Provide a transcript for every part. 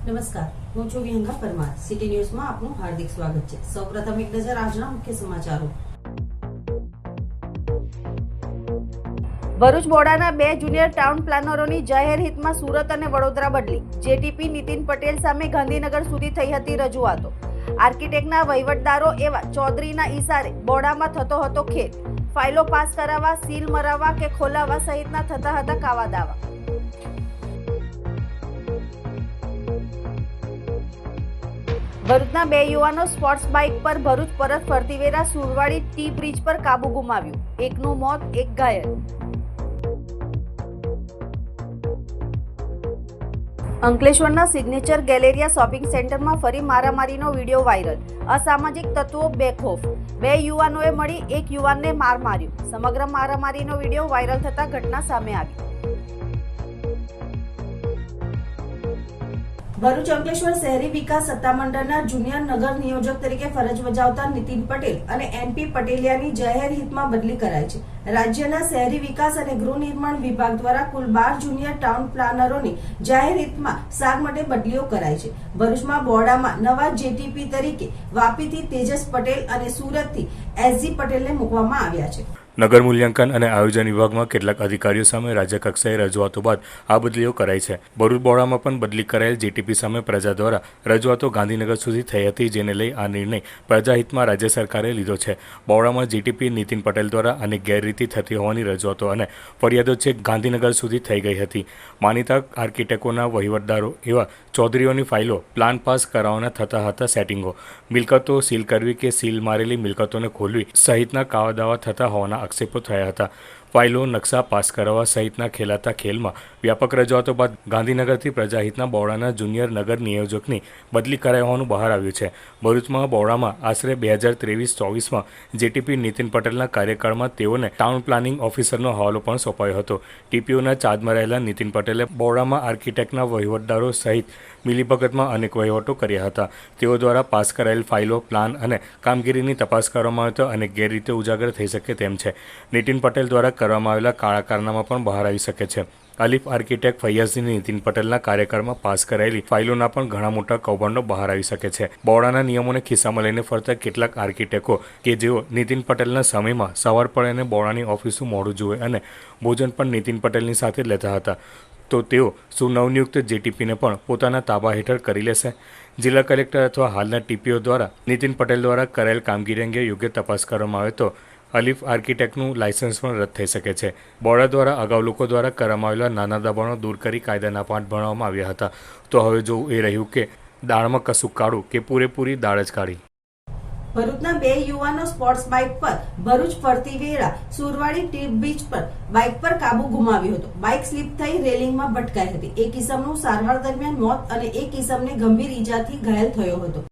નમસ્કાર, હું છું વિહંગા પરમાર. સિટી ન્યૂઝમાં આપનું હાર્દિક સ્વાગત છે. સૌપ્રથમ એક નજર આજના મુખ્ય સમાચારો. ભરૂચ બોર્ડાના 2 જુનિયર ટાઉન પ્લાનરોની જાહેર હિતમાં સુરત અને વડોદરા બદલી. જેટીપી નીતિન પટેલ સામે ગાંધીનગર સુધી થઈ હતી રજૂઆતો. આર્કિટેક્ટના વહીવટદારો એવા ચૌધરીના ઈશારે બોર્ડામાં થતો હતો ખેલ. ફાઇલો પાસ કરાવવા, સીલ મરાવવા કે ખોલાવવા સહિતના થતા હતા કાવા દાવા. ભરૂચના 2 યુવાનો સ્પોર્ટ્સ બાઇક પર ભરૂચ પરત ફરતી વેળા સુરવાડી ટી બ્રિજ પર કાબુ ગુમાવ્યું. એકનું મોત, એક ઘાયલ. અંકલેશ્વરના સિગ્નેચર ગેલેરિયા શોપિંગ સેન્ટરમાં ફરી મારામારીનો વિડીયો વાયરલ. અસામાજિક તત્વો બેખોફ. 2 યુવાનોએ મળી એક યુવાનને માર માર્યો. સમગ્ર મારામારીનો વિડીયો વાયરલ થતા ઘટના સામે આવી. ભરૂચ અંકલેશ્વર શહેરી વિકાસ સત્તામંડળના જુનિયર નગર નિયોજક તરીકે ફરજ બજાવતા નીતિન પટેલ અને એનપી પટેલિયાની જાહેર હિતમાં બદલી કરાઈ છે. રાજ્યના શહેરી વિકાસ અને ગૃહ નિર્માણ વિભાગ દ્વારા કુલ 12 જુનિયર ટાઉન પ્લાનરોની જાહેર હિતમાં સાગ માટે બદલીઓ કરાઈ છે. ભરૂચમાં બોર્ડામાં નવા જેટીપી તરીકે વાપીથી તેજસ પટેલ અને સુરતથી એસજી પટેલને મૂકવામાં આવ્યા છે. નગર મૂલ્યાંકન અને આયોજન વિભાગમાં કેટલાક અધિકારીઓ સામે રાજ્ય કક્ષાએ રજૂઆતો બાદ આ બદલીઓ કરાઈ છે. ભરૂચ બોર્ડામાં પણ બદલી કરાયેલ જેટીપી સામે પ્રજા દ્વારા રજૂઆતો ગાંધીનગર સુધી થઈ હતી, જેને લઈ આ નિર્ણય પ્રજાહિતમાં રાજ્ય સરકારે લીધો છે. બોર્ડામાં જેટીપી નીતિન પટેલ દ્વારા અનેક ગેરરીતિ થતી હોવાની રજૂઆતો અને ફરિયાદો છેક ગાંધીનગર સુધી થઈ ગઈ હતી. માનીતા આર્કિટેક્ટોના વહીવટદારો એવા ચૌધરીઓની ફાઇલો, પ્લાન પાસ કરાવવાના થતા હતા સેટિંગો, મિલકતો સીલ કરવી કે સીલ મારેલી મિલકતોને ખોલવી સહિતના કાવા દાવા થતા હોવાના આક્ષેપો થયા હતા. ફાઇલો, નકશા પાસ કરાવવા સહિતના ખેલાતા ખેલમાં વ્યાપક રજૂઆતો બાદ ગાંધીનગરથી પ્રજાહિતના બોર્ડાના જુનિયર નગર નિયોજકની બદલી કરાઈ હોવાનું બહાર આવ્યું છે. ભરૂચમાં બોર્ડામાં આશરે 2023-24માં જેટીપી નીતિન પટેલના કાર્યકાળમાં તેઓને ટાઉન પ્લાનિંગ ઓફિસરનો હવાલો પણ સોંપાયો હતો. ટીપીઓના ચાર્જમાં રહેલા નીતિન પટેલે બોર્ડામાં આર્કિટેક્ટના વહીવટદારો સહિત મિલીભગતમાં અનેક વહીવટો કર્યા હતા. તેઓ દ્વારા પાસ કરાયેલ ફાઇલો, પ્લાન અને કામગીરીની તપાસ કરવામાં આવે તો અનેક ગેરરીતે ઉજાગર થઈ શકે તેમ છે. નીતિન પટેલ દ્વારા કરવામાં આવેલા કાળા કારનામા પણ બહાર આવી શકે છે. આલિફ આર્કિટેક્ટ ફૈયાઝની નીતિન પટેલના કાર્યકાળમાં પાસ કરાયેલી ફાઇલોના પણ ઘણા મોટા કૌભાંડો બહાર આવી શકે છે. બોર્ડાના નિયમોને ખિસ્સામાં લઈને ફરતા કેટલાક આર્કિટેક્ટો કે જેઓ નીતિન પટેલના સમયમાં સવાર પડે અને બોર્ડાની ઓફિસનું મોડું જુએ અને ભોજન પણ નીતિન પટેલની સાથે લેતા હતા, તો તેઓ શું નવનિયુક્ત જેટીપીને પણ પોતાના તાબા હેઠળ કરી લેશે? જિલ્લા કલેક્ટર અથવા હાલના ટીપીઓ દ્વારા નીતિન પટેલ દ્વારા કરાયેલ કામગીરી અંગે યોગ્ય તપાસ કરવામાં આવે તો અલીફ આર્કિટેક્ટનું લાયસન્સ પણ રદ થઈ શકે છે. બોર્ડા દ્વારા અગાઉ લોકો દ્વારા કરવામાં આવેલા નાના દબાણો દૂર કરી કાયદાના પાઠ ભણાવવામાં આવ્યા હતા, તો હવે જોવું એ રહ્યું કે દાળમાં કશું કાઢું કે પૂરેપૂરી દાળ જ કાઢી. ભરૂચના 2 યુવાનો સ્પોર્ટ્સ બાઇક પર ભરૂચ ફરતી વેળા સુરવાડી ટી બ્રિજ પર બાઇક પર કાબુ ગુમાવ્યો હતો. બાઇક સ્લીપ થઈ રેલિંગમાં ભટકાઈ હતી. એક ઇસમનું સારવાર દરમિયાન મોત અને એક ઇસમને ગંભીર ઈજાથી ઘાયલ થયો હતો.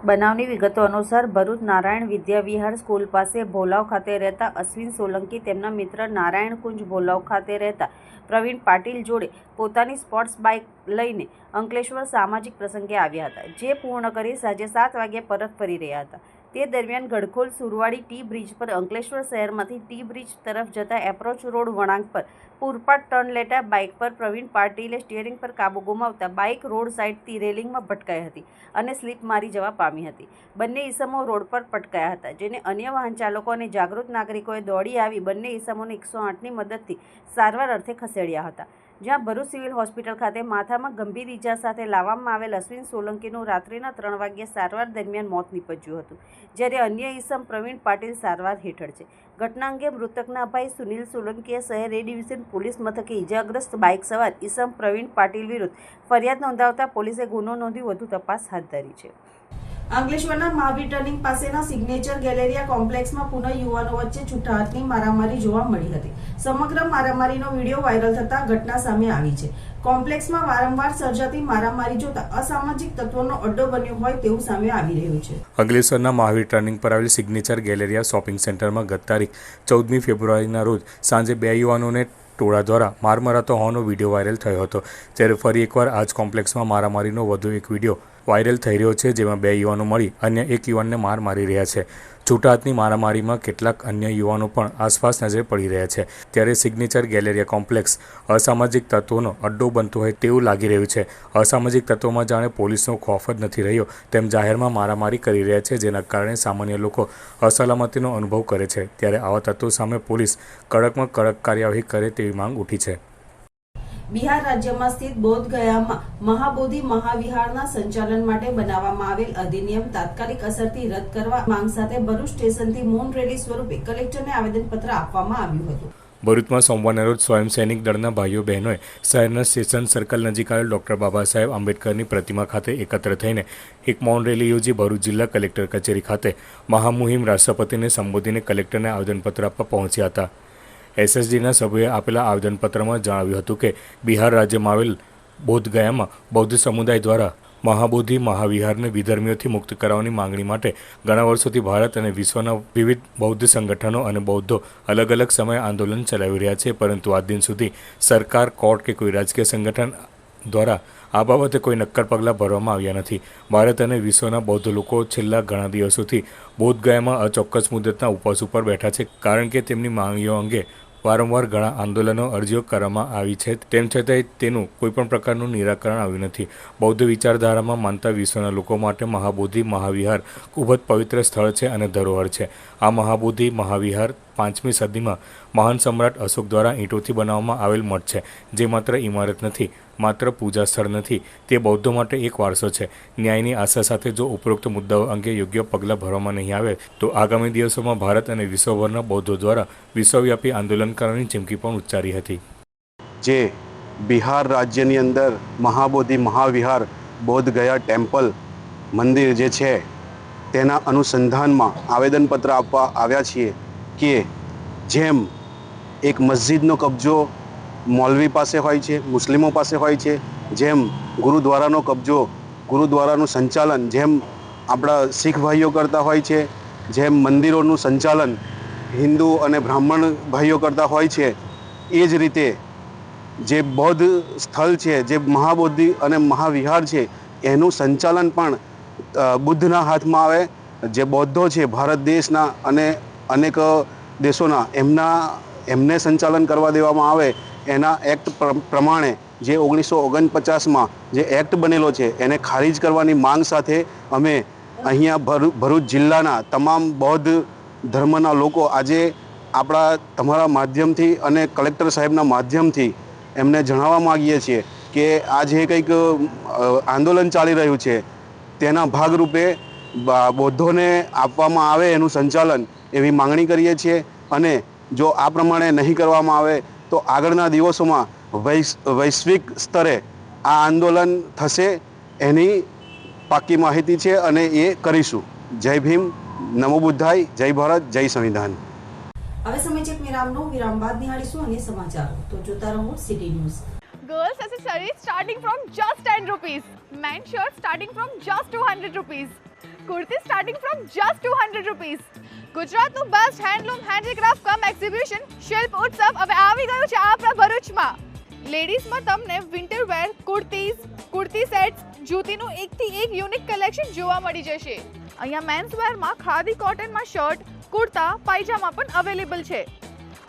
બનાવની વિગતો અનુસાર ભરૂચ નારાયણ વિદ્યાવિહાર સ્કૂલ પાસે ભોલાવ ખાતે રહેતા અશ્વિન સોલંકી તેમના મિત્ર નારાયણ કુંજ ભોલાવ ખાતે રહેતા પ્રવીણ પાટીલ જોડે પોતાની સ્પોર્ટ્સ બાઇક લઈને અંકલેશ્વર સામાજિક પ્રસંગે આવ્યા હતા, જે પૂર્ણ કરી સાંજે 7 વાગ્યે પરત ફરી રહ્યા હતા. તે દરમિયાન ગડખોલ સુરવાડી ટી બ્રિજ પર અંકલેશ્વર શહેરમાંથી ટી બ્રિજ તરફ જતા એપ્રોચ રોડ વળાંક પર પૂરપાટ ટર્ન લેતા બાઇક પર પ્રવીણ પાટીલે સ્ટીયરિંગ પર કાબુ ગુમાવતા બાઇક રોડ સાઇડથી રેલિંગમાં ભટકાઈ હતી અને સ્લીપ મારી જવા પામી હતી. બંને ઈસમો રોડ પર પટકાયા હતા, જેને અન્ય વાહન ચાલકો અને જાગૃત નાગરિકોએ દોડી આવી બંને ઈસમોને 108ની મદદથી સારવાર અર્થે ખસેડ્યા હતા, જ્યાં ભરૂચ સિવિલ હોસ્પિટલ ખાતે માથામાં ગંભીર ઈજા સાથે લાવવામાં આવેલ અશ્વિન સોલંકીનું રાત્રિના 3 વાગ્યે સારવાર દરમિયાન મોત નીપજ્યું હતું, જ્યારે અન્ય ઈસમ પ્રવીણ પાટીલ સારવાર હેઠળ છે. ઘટના અંગે મૃતકના ભાઈ સુનિલ સોલંકીએ શહેર એ ડિવિઝન પોલીસ મથકે ઈજાગ્રસ્ત બાઇક સવાર ઈસમ પ્રવીણ પાટીલ વિરુદ્ધ ફરિયાદ નોંધાવતા પોલીસે ગુનો નોંધી વધુ તપાસ હાથ ધરી છે. અંકલેશ્વરના મહાવીર ટર્નિંગ પાસેના સિગ્નેચર ગેલેરિયા કોમ્પ્લેક્સમાં પુનઃ યુવાનો વચ્ચે છૂટા હાથની મારામારી જોવા મળી હતી. સમગ્ર મારામારીનો વિડીયો વાયરલ થતા ઘટના સામે આવી છે. કોમ્પ્લેક્સમાં વારંવાર સર્જાતી મારામારી જોતા અસામાજિક તત્વોનો અડ્ડો બન્યો હોય તેવું સામે આવી રહ્યું છે. અંકલેશ્વરના મહાવીર ટર્નિંગ પર આવેલ સિગ્નેચર ગેલેરિયા શોપિંગ સેન્ટરમાં ગત તારીખ 14મી ફેબ્રુઆરીના રોજ સાંજે 2 યુવાનોને ટોળા દ્વારા માર મરાતો હોવાનો વિડીયો વાયરલ થયો હતો, ત્યારે ફરી એકવાર આ જ કોમ્પ્લેક્સમાં મારામારીનો વધુ એક વિડીયો વાયરલ થઈ રહ્યો છે, જેમાં 2 યુવાનો મળી અન્ય એક યુવાનને મારી રહ્યા છે. છૂટા હાથની મારામારીમાં કેટલાક અન્ય યુવાનો પણ આસપાસ નજરે પડી રહ્યા છે, ત્યારે સિગ્નેચર ગેલેરિયા કોમ્પ્લેક્સ અસામાજિક તત્વોનો અડ્ડો બનતો હોય તેવું લાગી રહ્યું છે. અસામાજિક તત્વોમાં જાણે પોલીસનો ખોફ જ નથી રહ્યો તેમ જાહેરમાં મારામારી કરી રહ્યા છે, જેના કારણે સામાન્ય લોકો અસલામતીનો અનુભવ કરે છે. ત્યારે આવા તત્વો સામે પોલીસ કડકમાં કડક કાર્યવાહી કરે તેવી માંગ ઉઠી છે. બિહાર રાજ્યમાં સ્થિત બોધ ગયામાં મહાબોધિ મહાવિહારના સંચાલન માટે બનાવવામાં આવેલ અધિનિયમ તાત્કાલિક અસરથી રદ કરવા માંગ સાથે ભરૂચ સ્ટેશનથી મૌન રેલી સ્વરૂપે કલેક્ટરને આવેદનપત્ર આપવામાં આવ્યું હતું. ભરૂચમાં સોમવારના રોજ સ્વયં સૈનિક દળના ભાઈઓ બહેનોએ શહેરના સ્ટેશન સર્કલ નજીક આવેલ ડૉક્ટર બાબા સાહેબ આંબેડકરની પ્રતિમા ખાતે એકત્ર થઈને એક મૌન રેલી યોજી ભરૂચ જિલ્લા કલેક્ટર કચેરી ખાતે મહામુહિમ રાષ્ટ્રપતિને સંબોધીને કલેક્ટરને આવેદનપત્ર આપવા પહોંચ્યા હતા. એસએસજીના સભ્યોએ આપેલા આવેદનપત્રમાં જણાવ્યું હતું કે બિહાર રાજ્યમાં આવેલ બોધગયામાં બૌદ્ધ સમુદાય દ્વારા મહાબોધિ મહાવિહારને વિધર્મીઓથી મુક્ત કરાવવાની માંગણી માટે ઘણા વર્ષોથી ભારત અને વિશ્વના વિવિધ બૌદ્ધ સંગઠનો અને બૌદ્ધો અલગ અલગ સમયે આંદોલન ચલાવી રહ્યા છે, પરંતુ આજ દિન સુધી સરકાર, કોર્ટ કે કોઈ રાજકીય સંગઠન દ્વારા આ બાબતે કોઈ નક્કર પગલાં ભરવામાં આવ્યા નથી. ભારત અને વિશ્વના બૌદ્ધ લોકો છેલ્લા ઘણા દિવસોથી બોધગયામાં અચોક્કસ મુદતના ઉપવાસ ઉપર બેઠા છે, કારણ કે તેમની માંગણીઓ અંગે વારંવાર ઘણા આંદોલનો, અરજીઓ કરવામાં આવી છે, તેમ છતાંય તેનું કોઈપણ પ્રકારનું નિરાકરણ આવ્યું નથી. બૌદ્ધ વિચારધારામાં માનતા વિશ્વના લોકો માટે મહાબોધિ મહાવિહાર ખૂબ જ પવિત્ર સ્થળ છે અને ધરોહર છે. આ મહાબોધિ મહાવિહાર 5મી સદીમાં મહાન સમ્રાટ અશોક દ્વારા ઈંટોથી બનાવવામાં આવેલ મઠ છે, જે માત્ર ઇમારત નથી, માત્ર પૂજા સ્થળ નથી, તે બૌદ્ધો માટે એક વારસો છે. ન્યાયની આશા સાથે જો ઉપરોક્ત મુદ્દાઓ અંગે યોગ્ય પગલાં ભરવામાં નહીં આવે તો આગામી દિવસોમાં ભારત અને વિશ્વભરના બૌદ્ધો દ્વારા વિશ્વવ્યાપી આંદોલન કરવાની ચીમકી પણ ઉચ્ચારી હતી. જે બિહાર રાજ્યની અંદર મહાબોધિ મહાવિહાર બોધગયા ટેમ્પલ મંદિર જે છે તેના અનુસંધાનમાં આવેદનપત્ર આપવા આવ્યા છીએ કે જેમ એક મસ્જિદનો કબજો મૌલવી પાસે હોય છે, મુસ્લિમો પાસે હોય છે, જેમ ગુરુદ્વારાનો કબજો, ગુરુદ્વારાનું સંચાલન જેમ આપણા શીખ ભાઈઓ કરતા હોય છે, જેમ મંદિરોનું સંચાલન હિન્દુ અને બ્રાહ્મણ ભાઈઓ કરતા હોય છે, એ જ રીતે જે બૌદ્ધ સ્થળ છે, જે મહાબોધિ અને મહાવિહાર છે, એનું સંચાલન પણ બુદ્ધના હાથમાં આવે. જે બૌદ્ધો છે ભારત દેશના અને અનેક દેશોના એમને સંચાલન કરવા દેવામાં આવે એના એક્ટ પ્રમાણે જે 1949માં જે એક્ટ બનેલો છે એને ખારીજ કરવાની માંગ સાથે અમે અહીંયા ભરૂચ જિલ્લાના તમામ બૌદ્ધ ધર્મના લોકો આજે તમારા માધ્યમથી અને કલેક્ટર સાહેબના માધ્યમથી એમને જણાવવા માગીએ છીએ કે આ જે કંઈક આંદોલન ચાલી રહ્યું છે તેના ભાગરૂપે બૌદ્ધોને આપવામાં આવે એનું સંચાલન એવી માંગણી કરીએ છીએ. અને જો આ પ્રમાણે નહીં કરવામાં આવે તો આગળના દિવસોમાં વૈશ્વિક સ્તરે આ આંદોલન થશે, એની પાક્કી માહિતી છે અને એ કરીશું. જય ભીમ, નમો બુદ્ધાય, જય ભારત, જય સંવિધાન. હવે સમય છે વિરામનો. વિરામ બાદ નિહાળીશું અન્ય સમાચારો. તો જોતા રહો city news. Girls accessories starting from just 10 rupees. Men shirts starting from just 200 rupees. Kurti starting from just 200 rupees. ગુજરાતનું બેસ્ટ હેન્ડલૂમ હેન્ડીક્રાફ્ટ કમ એક્ઝિબિશન શિલ્પ ઉત્સવ હવે આવી ગયું છે આપણા ભરૂચમાં. લેડીઝમાં તમને વિન્ટર વેર, કુર્તી સેટ્સ, જૂતીનું એકથી એક યુનિક કલેક્શન જોવા મળી જશે. અહીંયા મેન્સ વેરમાં ખાદી કોટનમાં શર્ટ, કુર્તા, પાયજામા પણ અવેલેબલ છે.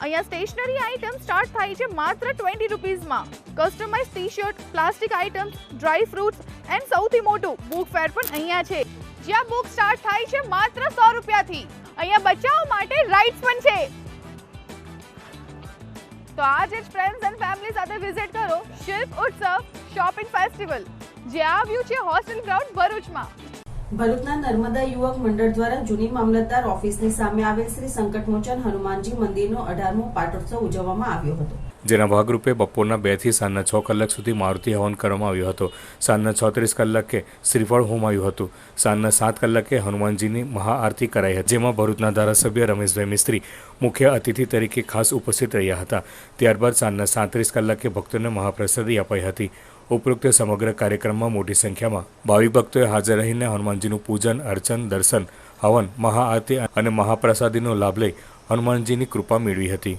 અહીંયા સ્ટેશનરી આઇટમ સ્ટાર્ટ થાય છે માત્ર 20 રૂપીઝમાં. Customise T shirt, plastic items, dry fruits and સૌથી મોટું બુક ફેર પણ અહીંયા છે, જ્યાં બુક સ્ટાર્ટ થાય છે માત્ર 100 રૂપિયાથી. અહીંયા બચ્ચાઓ માટે રાઇડ્સ પણ છે. તો આજે જ ફ્રેન્ડ્સ એન્ડ ફેમિલી સાથે વિઝિટ કરો શિલ્પ ઉત્સવ શોપિંગ ફેસ્ટિવલ, જે આવ્યું છે હોસ્ટેલ ગ્રાઉન્ડ ભરૂચમાં. ભરૂચના નર્મદા યુવક મંડળ દ્વારા જૂની મામલતદાર ઓફિસની સામે આવેલ શ્રી સંકટમોચન હનુમાનજી મંદિરનો 18મો પાટોત્સવ ઉજવવામાં આવ્યો હતો, જેના ભાગરૂપે બપોરના 2 થી સાંજના 6 કલાક સુધી મારુતિ હવન કરવામાં આવ્યો હતો. સાંજના 36 કલાકે શ્રીફળ હોમાયું હતું. સાંજના 7 કલાકે હનુમાનજીની મહાઆરતી કરાઈ હતી, જેમાં ભરૂચના ધારાસભ્ય રમેશભાઈ મિસ્ત્રી મુખ્ય અતિથિ તરીકે ખાસ ઉપસ્થિત રહ્યા હતા. ત્યારબાદ સાંજના 37 કલાકે ભક્તોને મહાપ્રસાદી અપાઈ હતી. ઉપરોક્ત સમગ્ર કાર્યક્રમમાં મોટી સંખ્યામાં ભાવિક ભક્તોએ હાજર રહીને હનુમાનજીનું પૂજન, અર્ચન, દર્શન, હવન, મહાઆરતી અને મહાપ્રસાદીનો લાભ લઈ હનુમાનજીની કૃપા મેળવી હતી.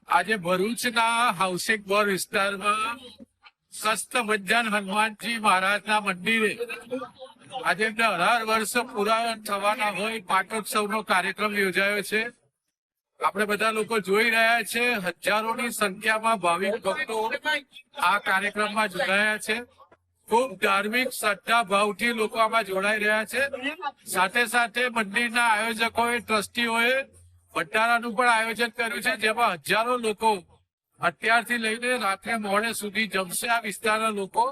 આજે ભરૂચના હાઉસિંગ બોર્ડ વિસ્તારમાં કસ્તભંજન હનુમાનજી મહારાજના મંદિરે આજે એમને 18 વર્ષ પૂરા થવાના હોય પાટોત્સવનો કાર્યક્રમ યોજાયો છે. આપણે બધા લોકો જોઈ રહ્યા છે, હજારોની સંખ્યામાં ભાવિક ભક્તો આ કાર્યક્રમમાં જોડાયા છે. ખૂબ ધાર્મિક શ્રદ્ધા ભાવથી લોકો આમાં જોડાઈ રહ્યા છે. સાથે સાથે મંદિરના આયોજકોએ, ટ્રસ્ટીઓએ ભંડારાનું પણ આયોજન કર્યું છે, જેમાં હજારો લોકો અત્યારથી લઈને રાત્રે મોડે સુધી જમશે આ વિસ્તારના લોકો.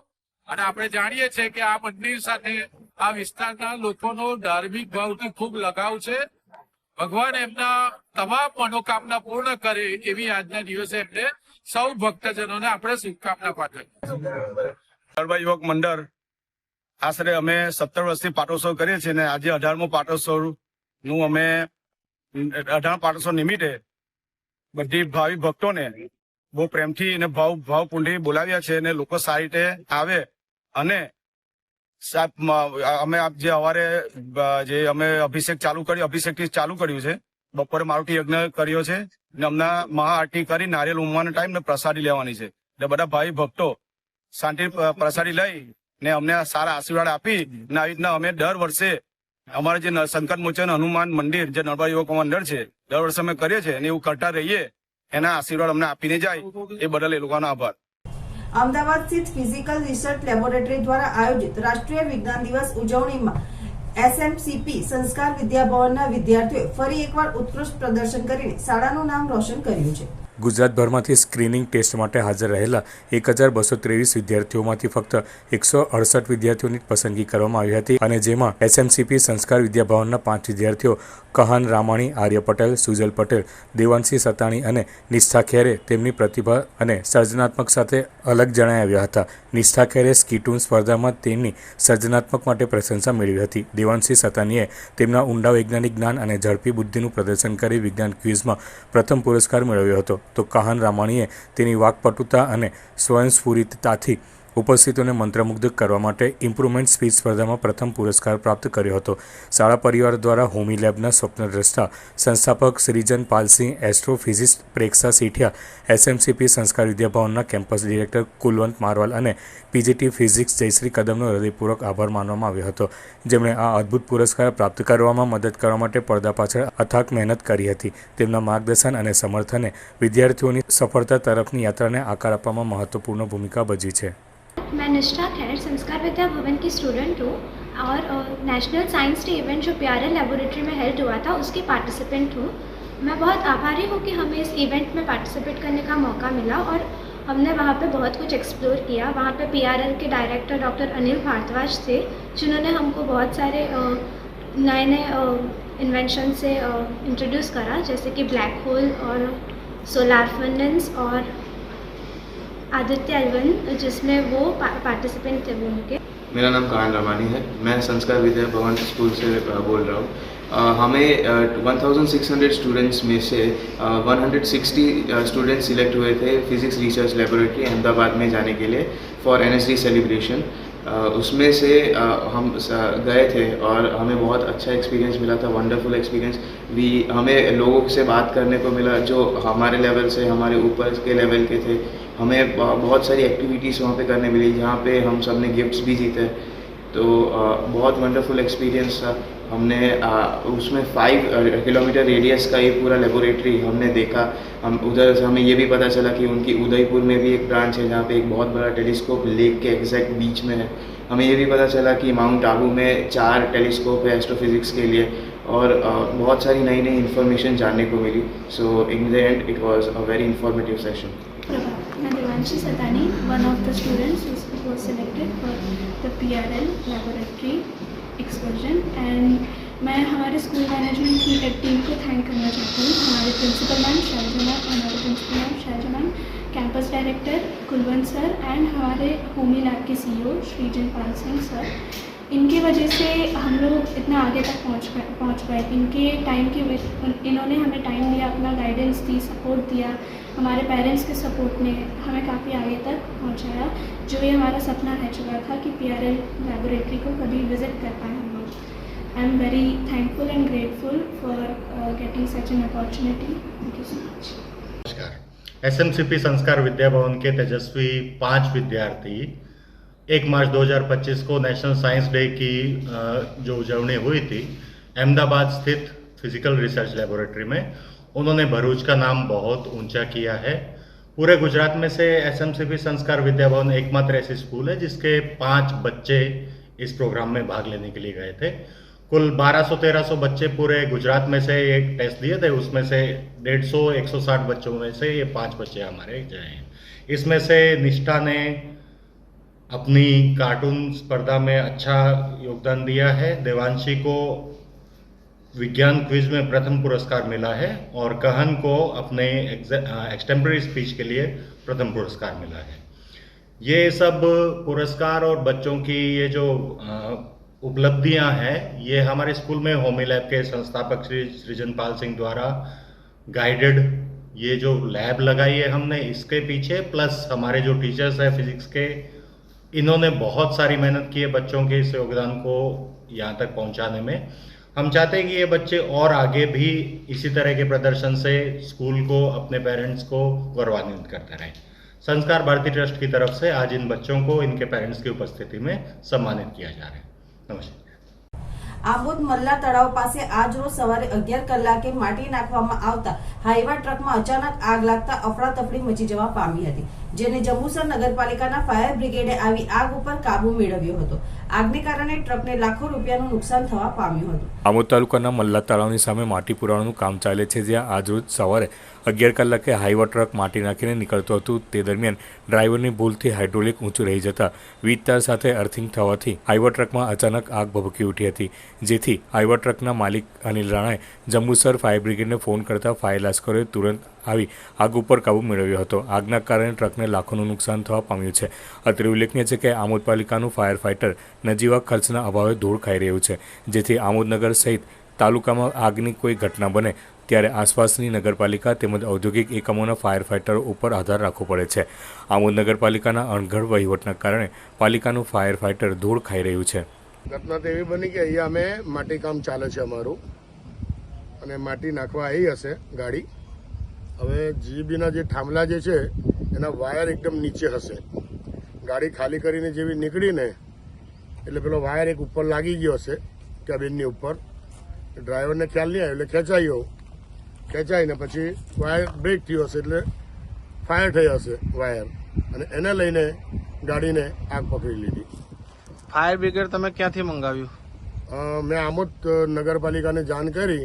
અને આપણે જાણીએ છીએ કે આ મંદિર સાથે આ વિસ્તારના લોકોનો ધાર્મિક ભાવથી ખૂબ લગાવ છે. ભગવાન એમના તમામ મનોકામના પૂર્ણ કરે એવી આજના દિવસે એમને સૌ ભક્તજનોને આપણે શુભકામના પાઠવીએ. નર્મદા યુવક મંડળ આશરે અમે 17 વર્ષથી પાટોત્સવ કરીએ છીએ અને આજે 18મો પાટોત્સવનું અમે 18 પાટોત્સવ નિમિત્તે બધી ભાવિ ભક્તોને બહુ પ્રેમથી અને ભાવપૂર્ણથી બોલાવ્યા છે અને લોકો સારી રીતે આવે. અને અમે જે સવારે જે અમે અભિષેક ચાલુ કર્યું છે. બપોરે મારુતિ યજ્ઞ કર્યો છે અને હમણાં મહાઆરતી કરી નારિયેલ ઉમવાનો ટાઈમ ને પ્રસાદી લેવાની છે. એટલે બધા ભાઈ ભક્તો શાંતિ પ્રસાદી લઈ ને અમને સારા આશીર્વાદ આપી ને આવી રીતના અમે દર વર્ષે અમારે જે સંકટ મોચન હનુમાન મંદિર જે નર્મદા યુવક મંડળ છે દર વર્ષે અમે કરીએ છીએ અને એવું કરતા રહીએ. એના આશીર્વાદ અમને આપીને જાય એ બદલ એ લોકોનો આભાર. અમદાવાદ સ્થિત ફિઝિકલ રિસર્ચ લેબોરેટરી દ્વારા આયોજિત રાષ્ટ્રીય વિજ્ઞાન દિવસ ઉજવણીમાં એસએમસીપી સંસ્કાર વિદ્યાભવનના વિદ્યાર્થીઓએ ફરી એકવાર ઉત્કૃષ્ટ પ્રદર્શન કરીને શાળાનું નામ રોશન કર્યું છે. ગુજરાતભરમાંથી સ્ક્રીનિંગ ટેસ્ટ માટે હાજર રહેલા 1223 વિદ્યાર્થીઓમાંથી ફક્ત 168 વિદ્યાર્થીઓની પસંદગી કરવામાં આવી હતી અને જેમાં એસએમસીપી સંસ્કાર વિદ્યાભવનના 5 વિદ્યાર્થીઓ કહાન રામાણી, આર્ય પટેલ, સુજલ પટેલ, દેવાંશી સતાણી અને નિષ્ઠા ખેરે તેમની પ્રતિભા અને સર્જનાત્મક સાથે અલગ જણાઈ આવ્યા હતા. નિષ્ઠા ખેરે સ્કીટૂન સ્પર્ધામાં તેમની સર્જનાત્મક માટે પ્રશંસા મેળવી હતી. દેવાંશી સતાનીએ તેમના ઊંડા વૈજ્ઞાનિક જ્ઞાન અને ઝડપી બુદ્ધિનું પ્રદર્શન કરી વિજ્ઞાન ક્વિઝમાં પ્રથમ પુરસ્કાર મેળવ્યો હતો. તો કહાન રામાણીએ તેની વાકપટુતા અને સ્વયંસ્ફુરિતતાથી ઉપસ્થિતોને મંત્રમુગ્ધ કરવા માટે ઇમ્પ્રુવમેન્ટ સ્પીચ સ્પર્ધામાં પ્રથમ પુરસ્કાર પ્રાપ્ત કર્યો હતો. શાળા પરિવાર દ્વારા હોમી લેબના સ્વપ્નદ્રષ્ટા સંસ્થાપક શ્રીજન પાલસિંહ, એસ્ટ્રોફિઝિસ્ટ પ્રેક્ષા સેઠિયા, એસએમસીપી સંસ્કાર વિદ્યાભવનના કેમ્પસ ડિરેક્ટર કુલવંત મારવાલ અને પીજીટી ફિઝિક્સ જયશ્રી કદમનો હૃદયપૂર્વક આભાર માનવામાં આવ્યો હતો, જેમણે આ અદ્ભુત પુરસ્કાર પ્રાપ્ત કરવામાં મદદ કરવા માટે પડદા પાછળ અથાગ મહેનત કરી હતી. તેમના માર્ગદર્શન અને સમર્થને વિદ્યાર્થીઓની સફળતા તરફની યાત્રાને આકાર આપવામાં મહત્વપૂર્ણ ભૂમિકા ભજવી છે. मैं निष्ठा खैर संस्कार विद्या भवन की स्टूडेंट हूँ और नेशनल साइंस डे इवेंट जो PRL लेबोरेटरी में हेल्ड हुआ था उसकी पार्टिसिपेंट हूँ. मैं बहुत आभारी हूँ कि हमें इस इवेंट में पार्टिसिपेट करने का मौका मिला और हमने वहाँ पे बहुत कुछ एक्सप्लोर किया. वहाँ पे PRL के डायरेक्टर डॉक्टर अनिल भारद्वाज थे जिन्होंने हमको बहुत सारे नए इन्वेंशन से इंट्रोड्यूस करा, जैसे कि ब्लैक होल और सोलार फर्नेस और आदित्य एल्वन जिसमें वो पार्टिसिपेंट थे वो उनके. मेरा नाम कहान रमानी है. मैं संस्कार विद्या भवन स्कूल से बोल रहा हूँ. हमें 1600 स्टूडेंट्स में से 160 स्टूडेंट्स सिलेक्ट हुए थे फिज़िक्स रिसर्च लेबोरेटरी अहमदाबाद में जाने के लिए फॉर NSD सेलिब्रेशन. उसमें से हम गए थे और हमें बहुत अच्छा एक्सपीरियंस मिला था, वंडरफुल एक्सपीरियंस भी. हमें लोगों से बात करने को मिला जो हमारे लेवल से हमारे ऊपर के लेवल के थे. हमें बहुत सारी एक्टिविटीज़ वहाँ पे करने मिली जहाँ पे हम सब ने गिफ्ट्स भी जीते. तो बहुत वंडरफुल एक्सपीरियंस था. हमने उसमें 5 किलोमीटर रेडियस का ये पूरा लेबोरेटरी हमने देखा. हम उधर से हमें ये भी पता चला कि उनकी उदयपुर में भी एक ब्रांच है जहाँ पे एक बहुत बड़ा टेलीस्कोप लेक के एग्जैक्ट बीच में है. हमें ये भी पता चला कि माउंट आबू में 4 टेलीस्कोप है एस्ट्रोफिजिक्स के लिए और बहुत सारी नई नई इन्फॉर्मेशन जानने को मिली. So in the end it was a very informative session. मैं Devanshi Satani, one of the students who was selected for the PRL laboratory excursion and मैं हमारे स्कूल मैनेजमेंट की टीम को थैंक करना चाहती हूँ. हमारे प्रिंसिपल मैम शैलजा मैम, हमारे principal ma'am Shailaja ma'am, campus director Kulwant sir and हमारे होमी लैब के CEO श्रीजन पाल सिंह सर. इनकी वजह से हम लोग इतना आगे तक पहुँच पाए. इनके टाइम की इन्होंने हमें टाइम दिया, अपना गाइडेंस दी, सपोर्ट दिया. हमारे पेरेंट्स के सपोर्ट ने हमें काफ़ी आगे तक पहुँचाया. जो ये हमारा सपना रह चुका था कि PRL लेबोरेटरी को कभी विज़िट कर पाए हम लोग. I am very thankful and grateful for getting such an opportunity. Thank you so much. नमस्कार. SMCP संस्कार विद्या भवन के तेजस्वी 5 विद्यार्थी 1 मार्च 2025 को नेशनल साइंस डे की जो उजवनी हुई थी अहमदाबाद स्थित फिजिकल रिसर्च लेबोरेटरी में, उन्होंने भरूच का नाम बहुत ऊंचा किया है। पूरे गुजरात में से एसएमसीपी संस्कार विद्या भवन एकमात्र ऐसी स्कूल है जिसके 5 बच्चे इस प्रोग्राम में भाग लेने के लिए गए थे। कुल 1200-1300 बच्चे पूरे गुजरात में से एक टेस्ट दिए थे, उसमें से 150-160 बच्चों में से ये 5 बच्चे हमारे गए हैं। इसमें से निष्ठा ने अपनी कार्टून स्पर्धा में अच्छा योगदान दिया है, देवांशी को विज्ञान क्विज में प्रथम पुरस्कार मिला है और कहन को अपने एक्सटेम्पररी स्पीच के लिए प्रथम पुरस्कार मिला है। ये सब पुरस्कार और बच्चों की ये जो उपलब्धियां हैं, ये हमारे स्कूल में होमी लैब के संस्थापक श्री सृजनपाल सिंह द्वारा गाइडेड ये जो लैब लगाई है हमने, इसके पीछे प्लस हमारे जो टीचर्स हैं फिजिक्स के, इन्होंने बहुत सारी मेहनत की है बच्चों के इस योगदान को यहाँ तक पहुँचाने में। हम चाहते हैं कि ये बच्चे और आगे भी इसी तरह के प्रदर्शन से स्कूल को, अपने पेरेंट्स को गौरवान्वित करते रहें। संस्कार भारती ट्रस्ट की तरफ से आज इन बच्चों को इनके पेरेंट्स की उपस्थिति में सम्मानित किया जा रहा है। नमस्कार। આંબોદ મલ્લા તળાવ પાસે આજ રોજ સવારે 11 કલાકે માટી નાખવામાં આવતા હાઈવા ટ્રકમાં અચાનક આગ લાગતા અફરાતફરી મચી જવા પામી હતી, જેને જંબુસર નગરપાલિકાના ફાયર બ્રિગેડે આવી આગ ઉપર કાબુ મેળવ્યો હતો। આગને કારણે ટ્રકને લાખો રૂપિયાનું નુકસાન થવા પામ્યું હતું। આમોદ તાલુકાના મલ્લા તળાવની સામે માટી પુરાવાનું કામ ચાલે છે, જ્યાં આજરોજ સવારે 11 કલાકે હાઈવા ટ્રક માટી નાખીને નીકળતું હતું। તે દરમિયાન ડ્રાઈવરની ભૂલથી હાઇડ્રોલિક ઊંચું રહી જતા વીજ તાર સાથે અર્થિંગ થવાથી હાઈવા ટ્રકમાં અચાનક આગ ભભૂકી ઉઠી હતી, જેથી હાઈવા ટ્રકના માલિક અનિલ રાણાએ જંબુસર ફાયર બ્રિગેડને ફોન કરતા ફાયર લાશ્કરોએ તુરંત આવી આગ ઉપર કાબૂ મેળવ્યો હતો। આગના કારણે ટ્રકને લાખોનું નુકસાન થવા પામ્યું છે। અત્રે ઉલ્લેખનીય છે કે આમોદ પાલિકાનું ફાયર ફાઇટર નજીવા ખર્ચના અભાવે ધૂળ ખાઈ રહ્યું છે, જેથી આમોદનગર સહિત તાલુકામાં આગની કોઈ ઘટના બને ત્યારે આસપાસની નગરપાલિકા તેમજ ઔદ્યોગિક એકમોના ફાયર ફાઇટરો ઉપર આધાર રાખવો પડે છે। આમોદ નગરપાલિકાના અણઘડ વહીવટના કારણે પાલિકાનું ફાયર ફાઇટર ધૂળ ખાઈ રહ્યું છે। ઘટના તો એવી બની કે અહીંયા અમે માટી કામ ચાલે છે અમારું, અને માટી નાખવા આવી હશે ગાડી। હવે જીબીના જે થાંભલા જે છે એના વાયર એકદમ નીચે હશે। ગાડી ખાલી કરીને જેવી નીકળીને એટલે પેલો વાયર એક ઉપર લાગી ગયો હશે કેબિનની ઉપર। ડ્રાઈવરને ખ્યાલ નહીં આવ્યો એટલે ખેંચાઈને પછી વાયર બ્રેક થયો હશે એટલે ફાયર થઈ હશે વાયર, અને એને લઈને ગાડીને આગ પકડી લીધી। ફાયર બ્રિગેડ તમે ક્યાંથી મંગાવ્યું? મેં આમોદ નગરપાલિકાને જાણ કરી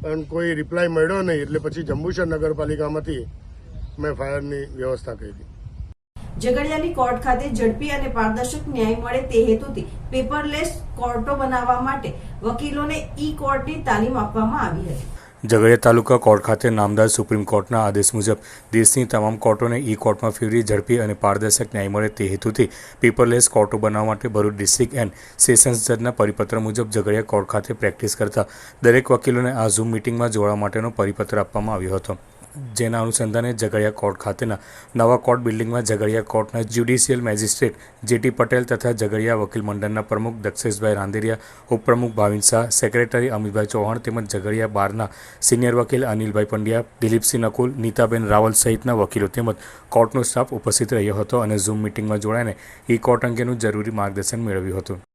પણ કોઈ રિપ્લાય મળ્યો નહીં, એટલે પછી જંબુસર નગરપાલિકામાંથી મેં ફાયરની વ્યવસ્થા કરી। ઝઘડિયાની કોર્ટ ખાતે ઝડપી અને પારદર્શક ન્યાય મળે તે હેતુથી પેપરલેસ કોર્ટો બનાવવા માટે વકીલોને ઈ કોર્ટની તાલીમ આપવામાં આવી હતી। ઝઘડિયા તાલુકા કોર્ટ ખાતે નામદાર સુપ્રીમ કોર્ટના આદેશ મુજબ દેશની તમામ કોર્ટોને ઈ કોર્ટમાં ફેરવી ઝડપી અને પારદર્શક ન્યાય મળે તે હેતુથી પેપરલેસ કોર્ટો બનાવવા માટે ભરૂચ ડિસ્ટ્રિક્ટ એન્ડ સેશન્સ જજના પરિપત્ર મુજબ ઝઘડિયા કોર્ટ ખાતે પ્રેક્ટિસ કરતા દરેક વકીલોને આ ઝૂમ મિટિંગમાં જોડાવા માટેનો પરિપત્ર આપવામાં આવ્યો હતો, જેના અનુસંધાને ઝઘડિયા કોર્ટ ખાતેના નવા કોર્ટ બિલ્ડિંગમાં ઝઘડિયા કોર્ટના જ્યુડિશિયલ મેજિસ્ટ્રેટ જેટી પટેલ તથા ઝઘડિયા વકીલ મંડળના પ્રમુખ દક્ષેશભાઈ રાંદેરિયા, ઉપપ્રમુખ ભાવિન શાહ, સેક્રેટરી અમિતભાઈ ચૌહાણ તેમજ ઝઘડિયા બારના સિનિયર વકીલ અનિલભાઈ પંડ્યા, દિલીપસિંહ નકુલ, નીતાબેન રાવલ સહિતના વકીલો તેમજ કોર્ટનો સ્ટાફ ઉપસ્થિત રહ્યો હતો અને ઝૂમ મિટિંગમાં જોડાઈને ઈ કોર્ટ અંગેનું જરૂરી માર્ગદર્શન મેળવ્યું હતું।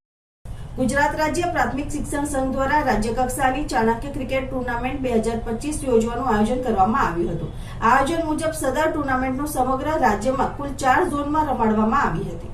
ગુજરાત રાજ્ય પ્રાથમિક શિક્ષણ સંઘ દ્વારા રાજ્ય કક્ષાની ચાણક્ય ક્રિકેટ ટુર્નામેન્ટ 2025 યોજવાનું આયોજન કરવામાં આવ્યું હતું। આયોજન મુજબ સદર ટુર્નામેન્ટનું સમગ્ર રાજ્યમાં કુલ 4 ઝોનમાં રમાડવામાં આવી હતી,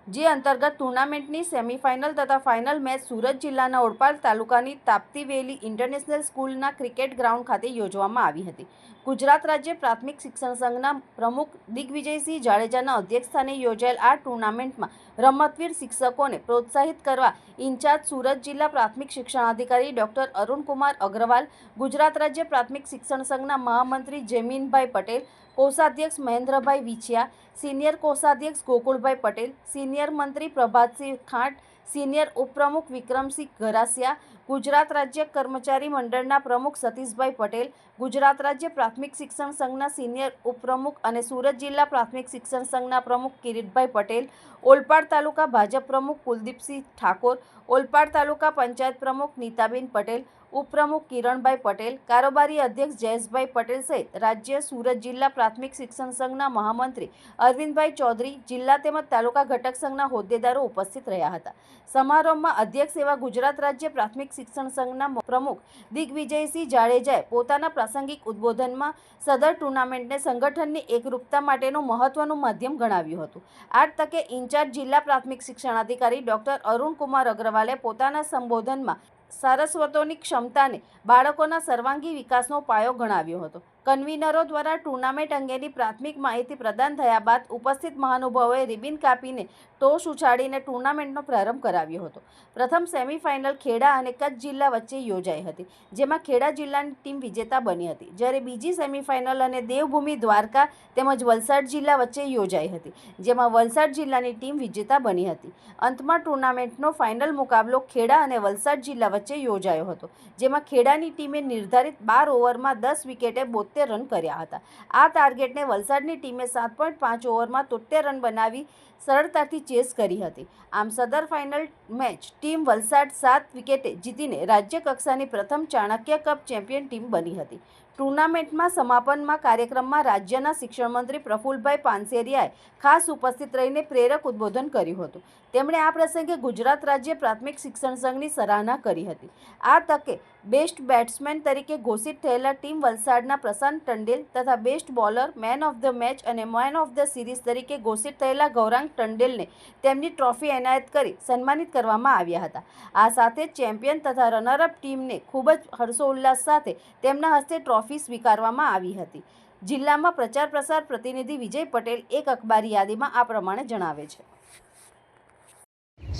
જે અંતર્ગત ટુર્નામેન્ટની સેમીફાઇનલ તથા ફાઇનલ મેચ સુરત જિલ્લાના ઓડપાડ તાલુકાની તાપ્તી વેલી ઇન્ટરનેશનલ સ્કૂલના ક્રિકેટ ગ્રાઉન્ડ ખાતે યોજવામાં આવી હતી। ગુજરાત રાજ્ય પ્રાથમિક શિક્ષણ સંઘના પ્રમુખ દિગ્વિજયસિંહ જાડેજાના અધ્યક્ષસ્થાને યોજાયેલ આ ટુર્નામેન્ટમાં રમતવીર શિક્ષકોને પ્રોત્સાહિત કરવા ઇન્ચાર્જ સુરત જિલ્લા પ્રાથમિક શિક્ષણાધિકારી ડોક્ટર અરુણકુમાર અગ્રવાલ, ગુજરાત રાજ્ય પ્રાથમિક શિક્ષણ સંઘના મહામંત્રી જમીનભાઈ પટેલ, કોષાધ્યક્ષ મહેન્દ્રભાઈ વિછિયા, સિનિયર કોષાધ્યક્ષ ગોકુળભાઈ પટેલ, સિનિયર મંત્રી પ્રભાતસિંહ ખાંટ, સિનિયર ઉપપ્રમુખ વિક્રમસિંહ ગરાસિયા, ગુજરાત રાજ્ય કર્મચારી મંડળના પ્રમુખ સતીશભાઈ પટેલ, ગુજરાત રાજ્ય પ્રાથમિક શિક્ષણ સંઘના સિનિયર ઉપપ્રમુખ અને સુરત જિલ્લા પ્રાથમિક શિક્ષણ સંઘના પ્રમુખ કિરીટભાઈ પટેલ, ઓલપાડ તાલુકા ભાજપ પ્રમુખ કુલદીપસિંહ ઠાકોર, ઓલપાડ તાલુકા પંચાયત પ્રમુખ નીતાબેન પટેલ, ઉપપ્રમુખ કિરણભાઈ પટેલ, કારોબારી અધ્યક્ષ જયેશભાઈ પટેલ સહિત રાજ્ય સુરત જિલ્લા પ્રાથમિક શિક્ષણ સંઘના મહામંત્રી અરવિંદભાઈ ચૌધરી, જિલ્લા તેમજ તાલુકા ઘટક સંઘના હોદ્દેદારો ઉપસ્થિત રહ્યા હતા. સમારોહમાં અધ્યક્ષ એવા ગુજરાત રાજ્ય પ્રાથમિક શિક્ષણ સંઘના પ્રમુખ દિગ્વિજયસિંહ જાડેજાએ પોતાના પ્રાસંગિક ઉદ્બોધનમાં સદર ટુર્નામેન્ટને સંગઠનની એકરૂપતા માટેનું મહત્વનું માધ્યમ ગણાવ્યું હતું. આ તકે ઇન્ચાર્જ જિલ્લા પ્રાથમિક શિક્ષણાધિકારી ડોક્ટર અરુણકુમાર અગ્રવાલે પોતાના સંબોધનમાં સારસ્વતોની ક્ષમતાને બાળકોના સર્વાંગી વિકાસનો પાયો ગણાવ્યો હતો. કન્વીનરો દ્વારા ટુર્નામેન્ટ અંગેની પ્રાથમિક માહિતી પ્રદાન થયા બાદ ઉપસ્થિત મહાનુભાવોએ રિબિન કાપીને ટોસ ઉછાળીને ટુર્નામેન્ટનો પ્રારંભ કરાવ્યો હતો. પ્રથમ સેમીફાઇનલ ખેડા અને કચ્છ જિલ્લા વચ્ચે યોજાઈ હતી, જેમાં ખેડા જિલ્લાની ટીમ વિજેતા બની હતી, જ્યારે બીજી સેમીફાઇનલ અને દેવભૂમિ દ્વારકા તેમજ વલસાડ જિલ્લા વચ્ચે યોજાઈ હતી, જેમાં વલસાડ જિલ્લાની ટીમ વિજેતા બની હતી. અંતમાં ટુર્નામેન્ટનો ફાઇનલ મુકાબલો ખેડા અને વલસાડ જિલ્લા વચ્ચે યોજાયો હતો, જેમાં ખેડાની ટીમે નિર્ધારિત 12 ઓવરમાં 10 વિકેટે 72 રન કર્યા હતા. આ ટાર્ગેટને વલસાડની ટીમે 7.5 ઓવરમાં 73 રન બનાવી સરળતાથી ચેસ કરી હતી. આમ સદર ફાઇનલ મેચ ટીમ વલસાડ 7 વિકેટે જીતીને રાજ્ય કક્ષાની પ્રથમ ચાણક્ય કપ ચેમ્પિયન ટીમ બની હતી. ટુર્નામેન્ટમાં સમાપનમાં કાર્યક્રમમાં રાજ્યના શિક્ષણ મંત્રી પ્રફુલભાઈ પાનસેરિયાએ ખાસ ઉપસ્થિત રહીને પ્રેરક ઉદ્બોધન કર્યું હતું. તેમણે આ પ્રસંગે ગુજરાત રાજ્ય પ્રાથમિક શિક્ષણ સંઘની સરાહના કરી હતી. આ તકે બેસ્ટ બેટ્સમેન તરીકે ઘોષિત થયેલા ટીમ વલસાડના પ્રશાંત ટંડેલ તથા best bowler, man of the match અને મેન ઓફ ધ સિરીઝ તરીકે ઘોષિત થયેલા ગૌરાંગ ટંડેલને તેમની ટ્રોફી એનાયત કરી સન્માનિત કરવામાં આવ્યા હતા. આ સાથે ચેમ્પિયન તથા રનરઅપ ટીમને ખૂબ જ હર્ષોલ્લાસ સાથે તેમના હસ્તે ટ્રોફી સ્વીકારવામાં આવી હતી. જિલ્લામાં પ્રચાર પ્રસાર પ્રતિનિધિ વિજય પટેલ એક અખબારી યાદીમાં આ પ્રમાણે જણાવે છે.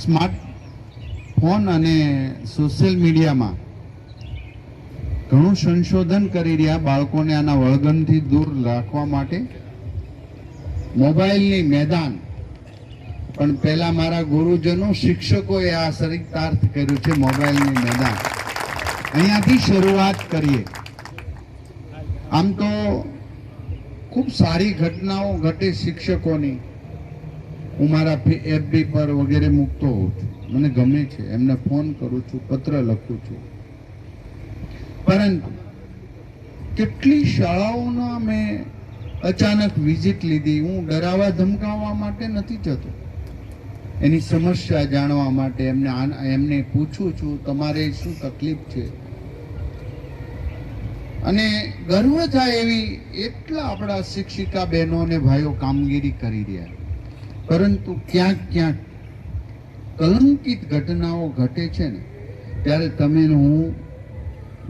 સ્માર્ટફોન અને સોશિયલ મીડિયામાં ઘણું સંશોધન કરી રહ્યા બાળકોને આના વળગણથી દૂર રાખવા માટે મોબાઈલની મેદાન પણ પહેલા મારા ગુરુજનો શિક્ષકોએ આ ચરિતાર્થ કર્યું છે. મોબાઈલની મેદાન અહીંયાથી શરૂઆત કરીએ. આમ તો ખૂબ સારી ઘટનાઓ ઘટે શિક્ષકોની. હું મારા FB પર વગેરે મૂકતો હોઉં છું, મને ગમે છે, એમને ફોન કરું છું, પત્ર લખું છું. પરંતુ કેટલી શાળાઓના મેં અચાનક વિઝિટ લીધી. હું ડરાવવા ધમકાવવા માટે નથી જતો, એની સમસ્યા જાણવા માટે એમને પૂછું છું તમારે શું તકલીફ છે, અને ગર્વ થાય એવી એટલા આપણા શિક્ષિકા બહેનો અને ભાઈઓ કામગીરી કરી રહ્યા. પરંતુ ક્યાંક ક્યાંક કલંકિત ઘટનાઓ ઘટે છે ને, ત્યારે તમે હું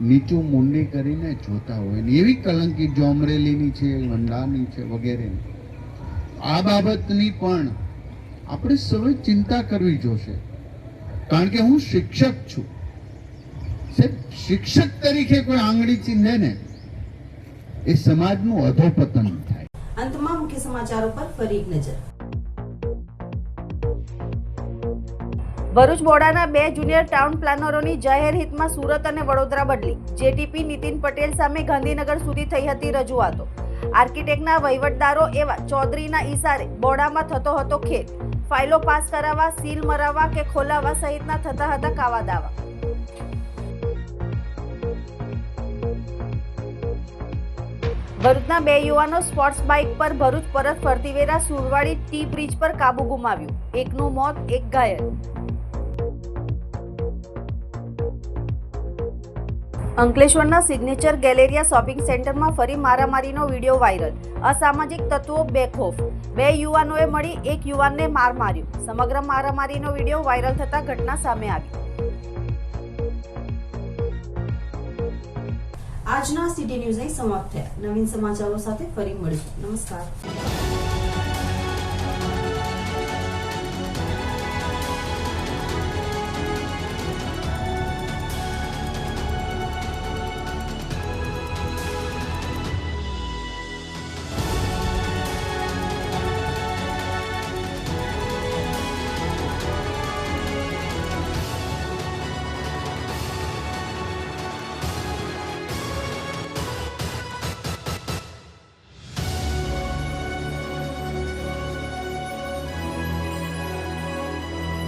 નીચું મુંડી કરીને જોતા હોય ને. એવી કલંકિત જો અમરેલીની છે, ગંડાની છે વગેરેની, આ બાબતની પણ આપણે સૌએ ચિંતા કરવી જોશે. કારણ કે હું શિક્ષક છું. શિક્ષક તરીકે કોઈ આંગળી ચીંધે ને એ સમાજનું અધોપતન થાય. અંતમાં મુખ્ય સમાચારો પર ફરી એક નજર. ભરૂચ બોર્ડાના 2 જુનિયર ટાઉન પ્લાનરોની જાહેર હિતમાં સુરત અને વડોદરા બદલી. જેટીપી નીતિન પટેલ સામે ગાંધીનગર સુધી થઈ હતી રજૂઆતો. આર્કિટેક્ટના વહીવટદારો એવા ચૌધરીના ઈશારે બોર્ડામાં થતો હતો ખેલ. ફાઇલો પાસ કરાવવા, સીલ મરાવવા કે ખોલાવવા સહિતના થતા હતા કાવા દાવા. ભરૂચના 2 યુવાનો સ્પોર્ટ્સ બાઇક પર ભરૂચ પરત ફરતી વેળા સુરવાડી ટી બ્રિજ પર કાબુ ગુમાવ્યું. એકનું મોત, એક ઘાયલ. અંકલેશ્વરના સિગ્નેચર ગેલેરિયા શોપિંગ સેન્ટરમાં ફરી મારામારીનો વિડીયો વાયરલ. અસામાજિક તત્વો બેખોફ. 2 યુવાનોએ મળી એક યુવાનને માર માર્યો. સમગ્ર મારામારીનો વિડીયો વાયરલ થતા ઘટના સામે આવી. આજના સિટી ન્યૂઝ અહીં સમાપ્ત થયા. નવીન સમાચારો સાથે ફરી મળીશું. નમસ્કાર.